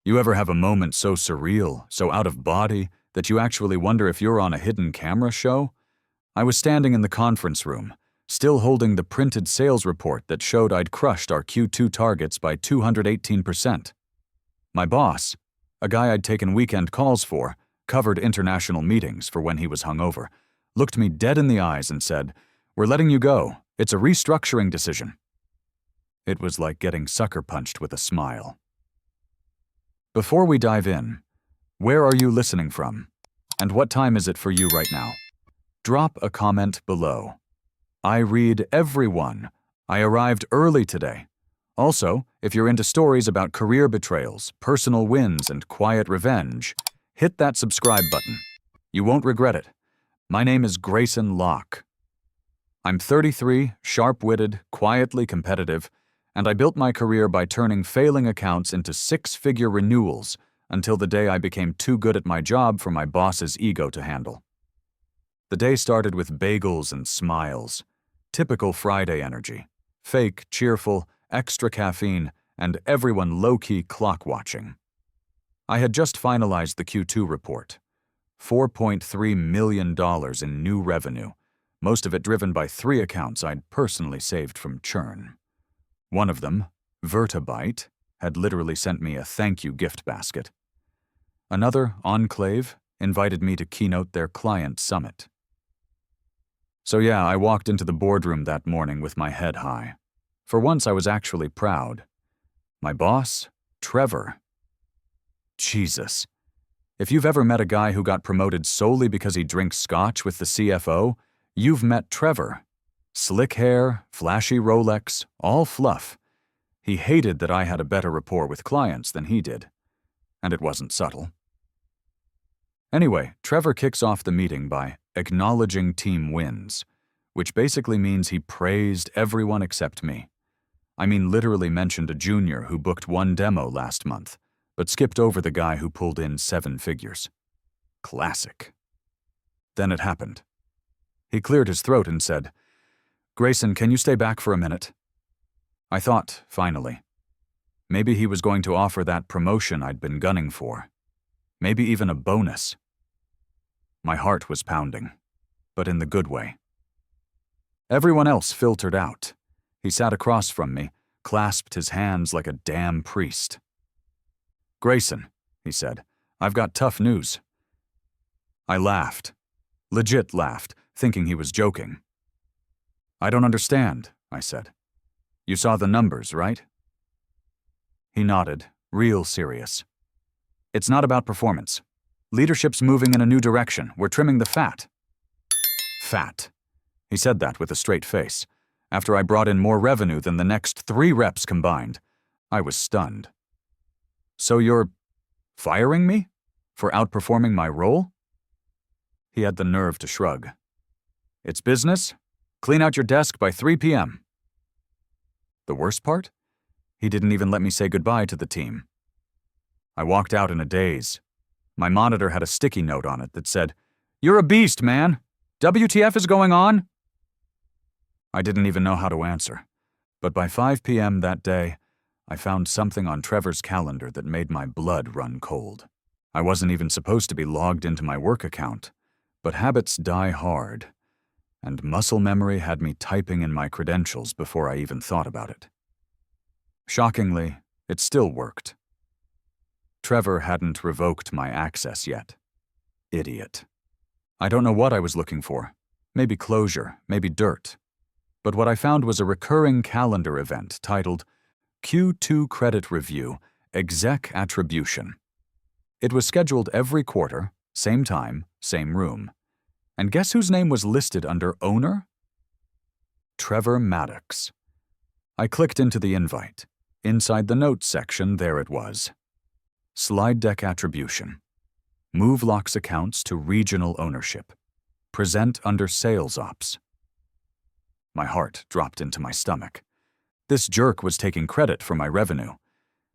You ever have a moment so surreal, so out of body, that you actually wonder if you're on a hidden camera show? I was standing in the conference room, still holding the printed sales report that showed I'd crushed our Q2 targets by 218%. My boss, a guy I'd taken weekend calls for, covered international meetings for when he was hungover, looked me dead in the eyes and said, "We're letting you go. It's a restructuring decision." It was like getting sucker punched with a smile. Before we dive in, where are you listening from? And what time is it for you right now? Drop a comment below. I read everyone. I arrived early today. Also, if you're into stories about career betrayals, personal wins, and quiet revenge, hit that subscribe button. You won't regret it. My name is Grayson Locke. I'm 33, sharp-witted, quietly competitive, and I built my career by turning failing accounts into six-figure renewals until the day I became too good at my job for my boss's ego to handle. The day started with bagels and smiles, typical Friday energy, fake, cheerful, extra caffeine, and everyone low-key clock-watching. I had just finalized the Q2 report, $4.3 million in new revenue, most of it driven by 3 accounts I'd personally saved from churn. One of them, Vertabyte, had literally sent me a thank you gift basket. Another, Enclave, invited me to keynote their client summit. So yeah, I walked into the boardroom that morning with my head high. For once I was actually proud. My boss, Trevor. Jesus. If you've ever met a guy who got promoted solely because he drinks scotch with the CFO, you've met Trevor. Slick hair, flashy Rolex, all fluff. He hated that I had a better rapport with clients than he did. And it wasn't subtle. Anyway, Trevor kicks off the meeting by acknowledging team wins, which basically means he praised everyone except me. I mean, literally mentioned a junior who booked 1 demo last month, but skipped over the guy who pulled in 7 figures. Classic. Then it happened. He cleared his throat and said, "Grayson, can you stay back for a minute?" I thought, finally. Maybe he was going to offer that promotion I'd been gunning for. Maybe even a bonus. My heart was pounding, but in the good way. Everyone else filtered out. He sat across from me, clasped his hands like a damn priest. "Grayson," he said, "I've got tough news." I laughed. Legit laughed, thinking he was joking. "I don't understand," I said. "You saw the numbers, right?" He nodded, real serious. "It's not about performance. Leadership's moving in a new direction. We're trimming the fat." Fat. He said that with a straight face. After I brought in more revenue than the next 3 reps combined, I was stunned. "So you're firing me? For outperforming my role?" He had the nerve to shrug. "It's business. Clean out your desk by 3 p.m. The worst part? He didn't even let me say goodbye to the team. I walked out in a daze. My monitor had a sticky note on it that said, "You're a beast, man. WTF is going on?" I didn't even know how to answer. But by 5 p.m. that day, I found something on Trevor's calendar that made my blood run cold. I wasn't even supposed to be logged into my work account, but habits die hard, and muscle memory had me typing in my credentials before I even thought about it. Shockingly, it still worked. Trevor hadn't revoked my access yet. Idiot. I don't know what I was looking for. Maybe closure, maybe dirt. But what I found was a recurring calendar event titled Q2 Credit Review, Exec Attribution. It was scheduled every quarter, same time, same room. And guess whose name was listed under owner? Trevor Maddox. I clicked into the invite. Inside the notes section, there it was. Slide deck attribution. Move Locke's accounts to regional ownership. Present under sales ops. My heart dropped into my stomach. This jerk was taking credit for my revenue.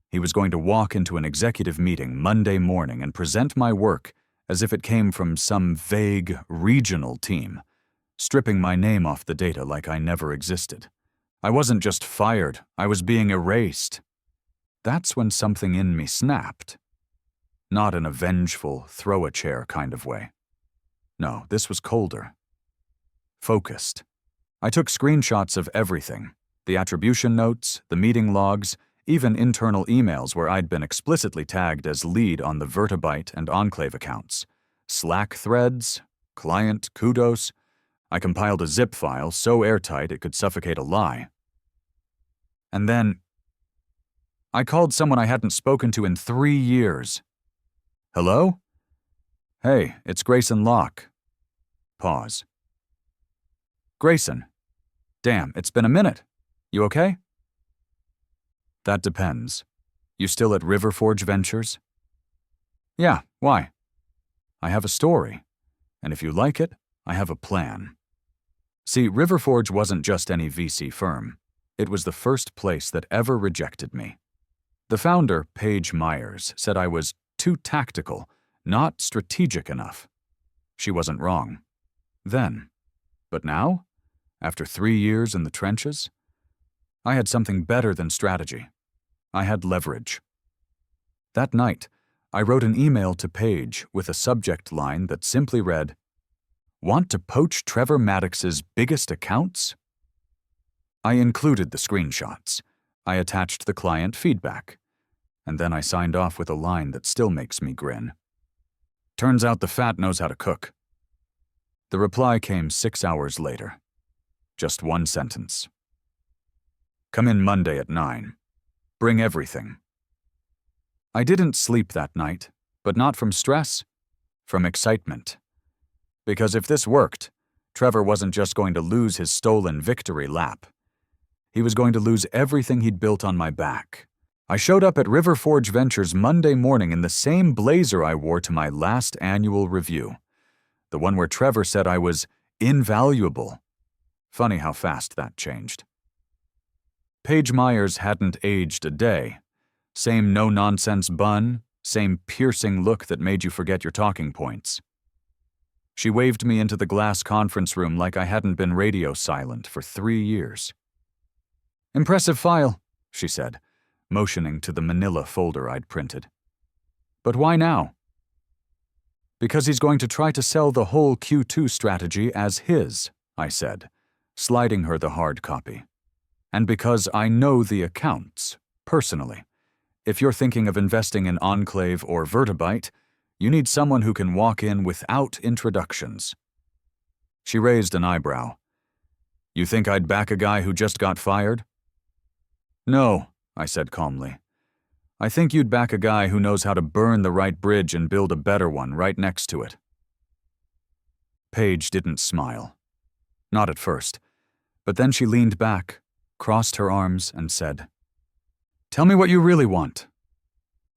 He was going to walk into an executive meeting Monday morning and present my work as if it came from some vague, regional team, stripping my name off the data like I never existed. I wasn't just fired, I was being erased. That's when something in me snapped. Not in a vengeful, throw-a-chair kind of way. No, this was colder. Focused. I took screenshots of everything. The attribution notes, the meeting logs, even internal emails where I'd been explicitly tagged as lead on the Vertibite and Enclave accounts. Slack threads, client kudos. I compiled a zip file so airtight it could suffocate a lie. And then I called someone I hadn't spoken to in 3 years. Hello? Hey, it's Grayson Locke. Pause. Grayson. Damn, it's been a minute. You okay? That depends. You still at Riverforge Ventures? Yeah, why? I have a story, and if you like it, I have a plan. See, Riverforge wasn't just any VC firm. It was the first place that ever rejected me. The founder, Paige Myers, said I was too tactical, not strategic enough. She wasn't wrong. Then. But now, after 3 years in the trenches, I had something better than strategy. I had leverage. That night, I wrote an email to Paige with a subject line that simply read, "Want to poach Trevor Maddox's biggest accounts?" I included the screenshots. I attached the client feedback. And then I signed off with a line that still makes me grin. Turns out the fat knows how to cook. The reply came 6 hours later. Just one sentence. Come in Monday at 9. Bring everything. I didn't sleep that night, but not from stress, from excitement. Because if this worked, Trevor wasn't just going to lose his stolen victory lap. He was going to lose everything he'd built on my back. I showed up at Riverforge Ventures Monday morning in the same blazer I wore to my last annual review. The one where Trevor said I was invaluable. Funny how fast that changed. Paige Myers hadn't aged a day. Same no-nonsense bun, same piercing look that made you forget your talking points. She waved me into the glass conference room like I hadn't been radio silent for 3 years. Impressive file, she said, motioning to the manila folder I'd printed. But why now? Because he's going to try to sell the whole Q2 strategy as his, I said, sliding her the hard copy. And because I know the accounts, personally. If you're thinking of investing in Enclave or Vertibite, you need someone who can walk in without introductions. She raised an eyebrow. You think I'd back a guy who just got fired? No, I said calmly. I think you'd back a guy who knows how to burn the right bridge and build a better one right next to it. Paige didn't smile. Not at first. But then she leaned back, crossed her arms, and said, Tell me what you really want.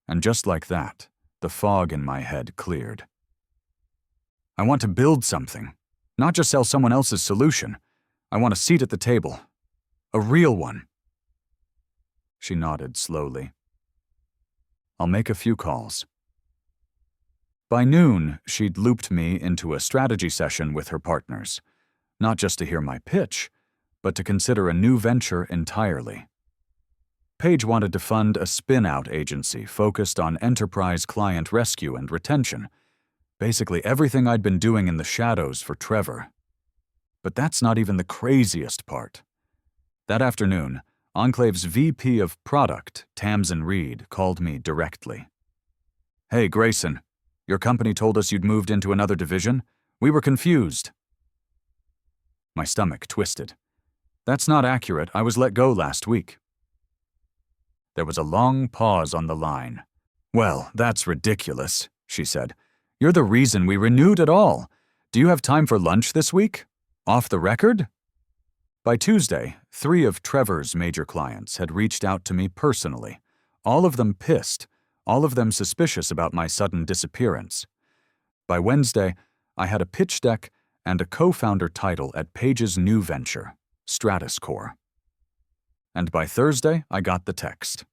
And just like that, the fog in my head cleared. I want to build something, not just sell someone else's solution. I want a seat at the table. A real one. She nodded slowly. I'll make a few calls. By noon, she'd looped me into a strategy session with her partners, not just to hear my pitch, but to consider a new venture entirely. Paige wanted to fund a spin-out agency focused on enterprise client rescue and retention, basically everything I'd been doing in the shadows for Trevor. But that's not even the craziest part. That afternoon, Enclave's VP of Product, Tamsin Reed, called me directly. Hey, Grayson, your company told us you'd moved into another division. We were confused. My stomach twisted. That's not accurate. I was let go last week. There was a long pause on the line. Well, that's ridiculous, she said. You're the reason we renewed at all. Do you have time for lunch this week? Off the record? By Tuesday, 3 of Trevor's major clients had reached out to me personally, all of them pissed, all of them suspicious about my sudden disappearance. By Wednesday, I had a pitch deck and a co-founder title at Paige's new venture, Stratuscore. And by Thursday, I got the text.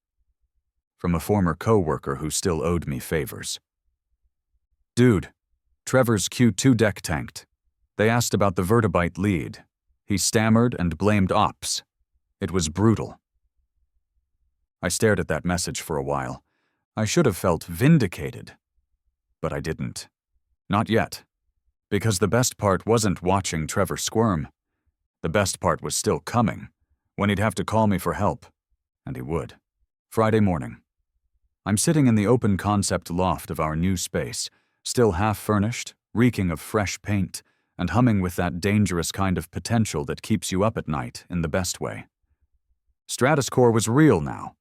From a former co-worker who still owed me favors. Dude, Trevor's Q2 deck tanked. They asked about the Vertibite lead. He stammered and blamed ops. It was brutal. I stared at that message for a while. I should have felt vindicated, But I didn't. Not yet. Because the best part wasn't watching Trevor squirm. The best part was still coming, when he'd have to call me for help. And he would. Friday morning. I'm sitting in the open concept loft of our new space, still half furnished, reeking of fresh paint, and humming with that dangerous kind of potential that keeps you up at night in the best way. Stratuscore was real now.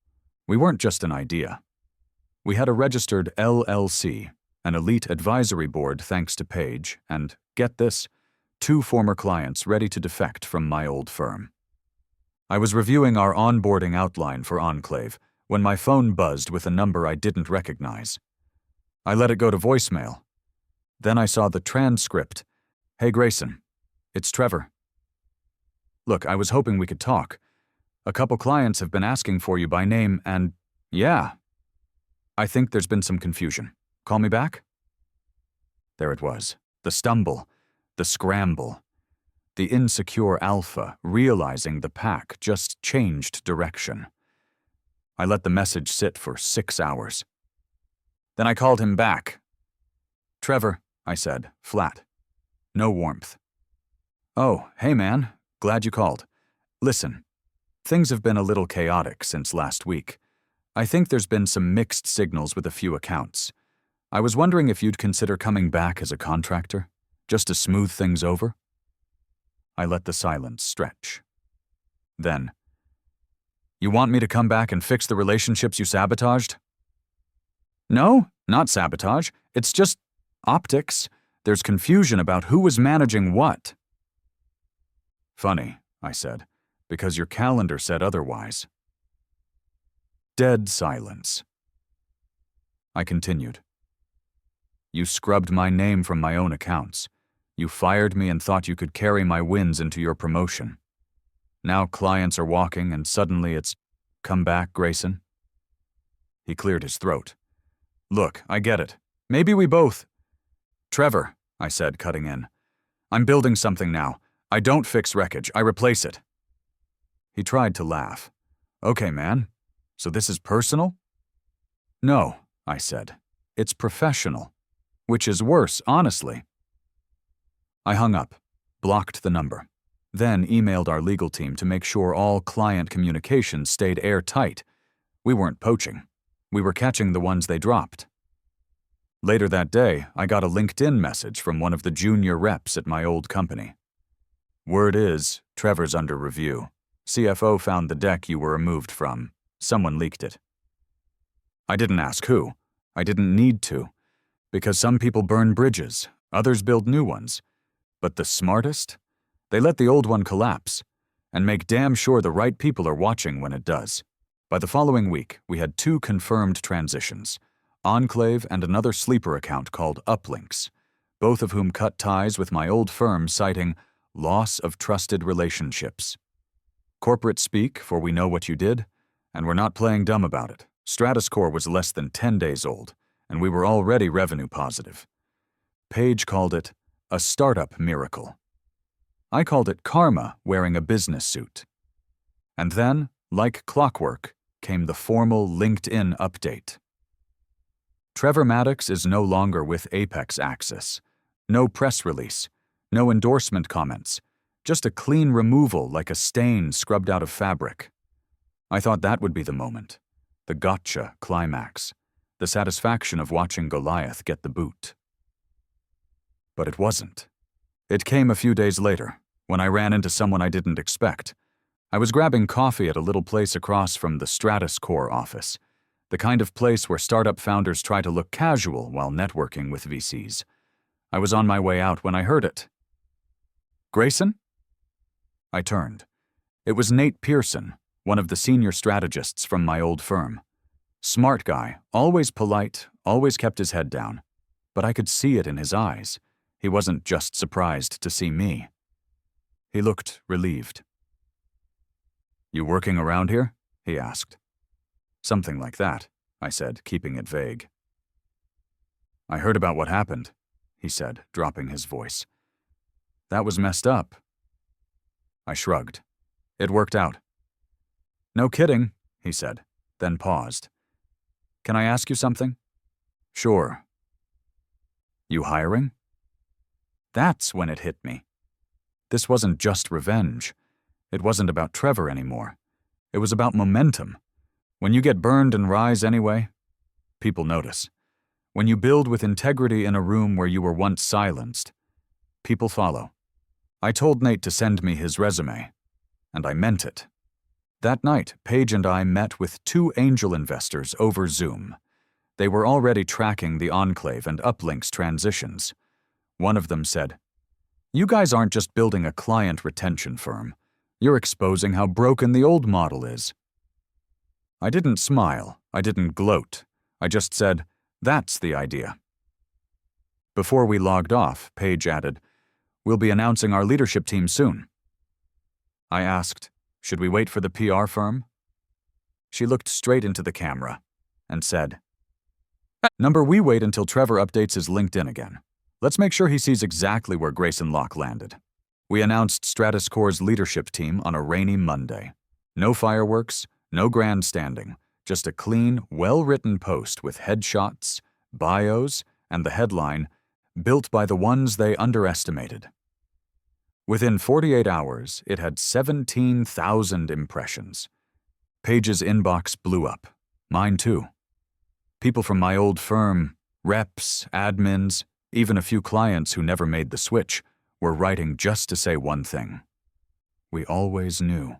We weren't just an idea. We had a registered LLC, an elite advisory board thanks to Paige, and, get this, 2 former clients ready to defect from my old firm. I was reviewing our onboarding outline for Enclave when my phone buzzed with a number I didn't recognize. I let it go to voicemail. Then I saw the transcript. Hey Grayson, it's Trevor. Look, I was hoping we could talk. A couple clients have been asking for you by name and, yeah. I think there's been some confusion. Call me back? There it was. The stumble. The scramble. The insecure alpha realizing the pack just changed direction. I let the message sit for 6 hours. Then I called him back. Trevor, I said, flat. No warmth. Oh, hey man, glad you called. Listen, things have been a little chaotic since last week. I think there's been some mixed signals with a few accounts. I was wondering if you'd consider coming back as a contractor, just to smooth things over. I let the silence stretch. Then, you want me to come back and fix the relationships you sabotaged? No, not sabotage. It's just optics. There's confusion about who was managing what. Funny, I said, because your calendar said otherwise. Dead silence. I continued. You scrubbed my name from my own accounts. You fired me and thought you could carry my wins into your promotion. Now clients are walking and suddenly it's, come back, Grayson. He cleared his throat. Look, I get it. Maybe we both. Trevor, I said, cutting in. I'm building something now. I don't fix wreckage, I replace it. He tried to laugh. Okay, man. So this is personal? No, I said. It's professional. Which is worse, honestly. I hung up, blocked the number, then emailed our legal team to make sure all client communications stayed airtight. We weren't poaching. We were catching the ones they dropped. Later that day, I got a LinkedIn message from one of the junior reps at my old company. Word is, Trevor's under review. CFO found the deck you were removed from. Someone leaked it. I didn't ask who. I didn't need to. Because some people burn bridges, others build new ones. But the smartest? They let the old one collapse, and make damn sure the right people are watching when it does. By the following week, we had 2 confirmed transitions, Enclave and another sleeper account called Uplinks, both of whom cut ties with my old firm citing loss of trusted relationships. Corporate speak, for we know what you did, and we're not playing dumb about it. Stratuscore was less than 10 days old, and we were already revenue positive. Paige called it a startup miracle. I called it karma wearing a business suit. And then, like clockwork, came the formal LinkedIn update. Trevor Maddox is no longer with Apex Axis. No press release, no endorsement comments, just a clean removal like a stain scrubbed out of fabric. I thought that would be the moment, the gotcha climax, the satisfaction of watching Goliath get the boot. But it wasn't. It came a few days later, when I ran into someone I didn't expect. I was grabbing coffee at a little place across from the Stratuscore office, the kind of place where startup founders try to look casual while networking with VCs. I was on my way out when I heard it. Grayson? I turned. It was Nate Pearson, one of the senior strategists from my old firm. Smart guy, always polite, always kept his head down. But I could see it in his eyes. He wasn't just surprised to see me. He looked relieved. You working around here? He asked. Something like that, I said, keeping it vague. I heard about what happened, he said, dropping his voice. That was messed up. I shrugged. It worked out. No kidding, he said, then paused. Can I ask you something? Sure. You hiring? That's when it hit me. This wasn't just revenge. It wasn't about Trevor anymore. It was about momentum. When you get burned and rise anyway, people notice. When you build with integrity in a room where you were once silenced, people follow. I told Nate to send me his resume, and I meant it. That night, Paige and I met with 2 angel investors over Zoom. They were already tracking the Enclave and Uplink's transitions. One of them said, "You guys aren't just building a client retention firm. You're exposing how broken the old model is." I didn't smile. I didn't gloat. I just said, "That's the idea." Before we logged off, Paige added, "We'll be announcing our leadership team soon." I asked, "Should we wait for the PR firm?" She looked straight into the camera and said, "We wait until Trevor updates his LinkedIn again. Let's make sure he sees exactly where Grayson Locke landed." We announced Stratus Corps' leadership team on a rainy Monday. No fireworks, no grandstanding, just a clean, well-written post with headshots, bios, and the headline, "Built by the ones they underestimated." Within 48 hours, it had 17,000 impressions. Paige's inbox blew up. Mine too. People from my old firm, reps, admins, even a few clients who never made the switch, were writing just to say one thing. "We always knew.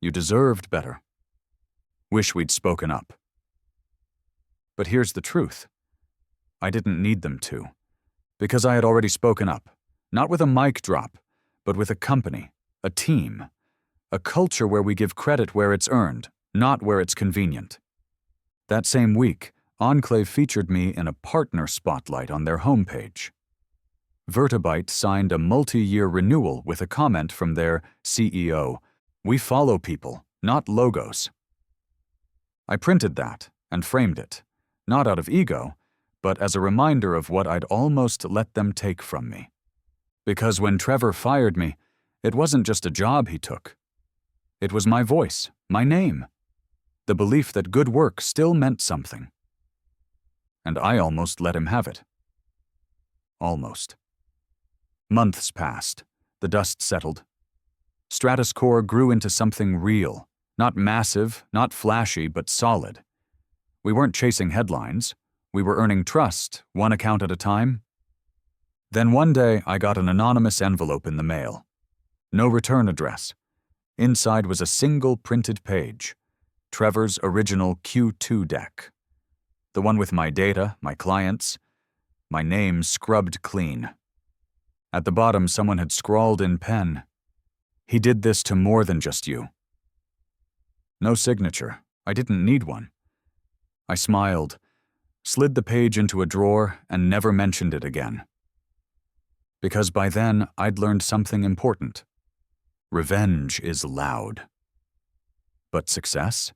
You deserved better. Wish we'd spoken up." But here's the truth. I didn't need them to, because I had already spoken up, not with a mic drop, but with a company, a team, a culture where we give credit where it's earned, not where it's convenient. That same week, Enclave featured me in a partner spotlight on their homepage. Vertibyte signed a multi-year renewal with a comment from their CEO, "We follow people, not logos." I printed that and framed it, not out of ego, but as a reminder of what I'd almost let them take from me. Because when Trevor fired me, it wasn't just a job he took. It was my voice, my name, the belief that good work still meant something. And I almost let him have it. Almost. Months passed. The dust settled. Stratus Corps grew into something real, not massive, not flashy, but solid. We weren't chasing headlines. We were earning trust, one account at a time. Then one day, I got an anonymous envelope in the mail. No return address. Inside was a single printed page, Trevor's original Q2 deck. The one with my data, my clients, my name scrubbed clean. At the bottom, someone had scrawled in pen, "He did this to more than just you." No signature. I didn't need one. I smiled, slid the page into a drawer, and never mentioned it again. Because by then, I'd learned something important. Revenge is loud. But success?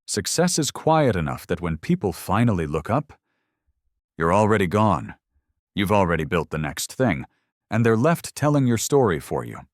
Success is quiet enough that when people finally look up, you're already gone. You've already built the next thing, and they're left telling your story for you.